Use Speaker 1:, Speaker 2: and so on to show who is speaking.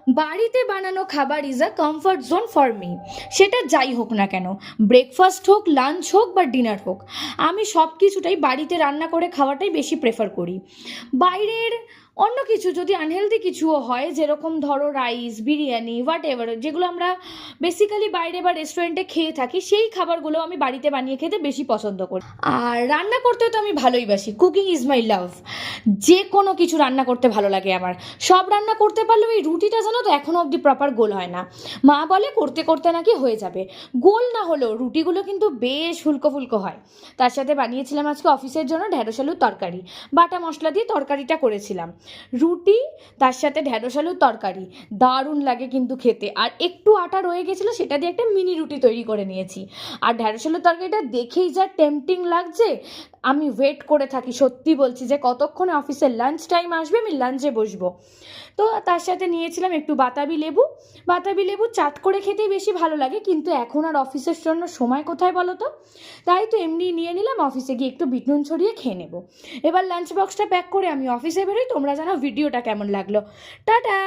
Speaker 1: বাড়িতে বানানো খাবার is a comfort zone for me. সেটা যাই হোক না কেন, ব্রেকফাস্ট হোক, লাঞ্চ হোক বা ডিনার হোক, আমি সব কিছুটাই বাড়িতে রান্না করে খাওয়াটাই বেশি প্রেফার করি। বাইরের অন্য কিছু যদি আনহেলদি কিছুও হয়, যেরকম ধরো রাইস, বিরিয়ানি, হোয়াট এভার, যেগুলো আমরা বেসিক্যালি বাইরে বা রেস্টুরেন্টে খেয়ে থাকি, সেই খাবারগুলো আমি বাড়িতে বানিয়ে খেতে বেশি পছন্দ করি। আর রান্না করতে তো আমি ভালোই বাসি, কুকিং ইজ মাই লাভ। যে কোনো কিছু রান্না করতে ভালো লাগে আমার। সব রান্না করতে পারলেও এই রুটিটা জানো তো এখনও অবধি প্রপার গোল হয় না। মা বলে করতে করতে নাকি হয়ে যাবে। গোল না হলেও রুটিগুলো কিন্তু বেশ ফুলকো ফুলকো হয়। তার সাথে বানিয়েছিলাম আজকে অফিসের জন্য ঢ্যাঁড়স আলুর তরকারি। বাটা মশলা দিয়ে তরকারিটা করেছিলাম। রুটি, তার সাথে ঢ্যাঁড়স আলুর তরকারি, দারুণ লাগে কিন্তু খেতে। আর একটু আটা রয়ে গেছিলো, সেটা দিয়ে একটা মিনি রুটি তৈরি করে নিয়েছি। আর ঢ্যাঁড়স আলুর তরকারিটা দেখেই যা টেম্পটিং লাগছে, আমি ওয়েট করে থাকি, সত্যি বলছি, যে কতক্ষণে অফিসের লাঞ্চ টাইম আসবে, আমি লাঞ্চে বসবো। তো তার সাথে নিয়েছিলাম একটু বাতাবি লেবু। বাতাবি লেবু চাট করে খেতেই বেশি ভালো লাগে, কিন্তু এখন আর অফিসের জন্য সময় কোথায় বলো তো। তাই তো এমনি নিয়ে নিলাম, অফিসে গিয়ে একটু বিট নুন ছড়িয়ে খেয়ে নেবো। এবার লাঞ্চ বক্সটা প্যাক করে আমি অফিসে বেরোই। তোমরা জানাও ভিডিওটা কেমন লাগলো। টাটা।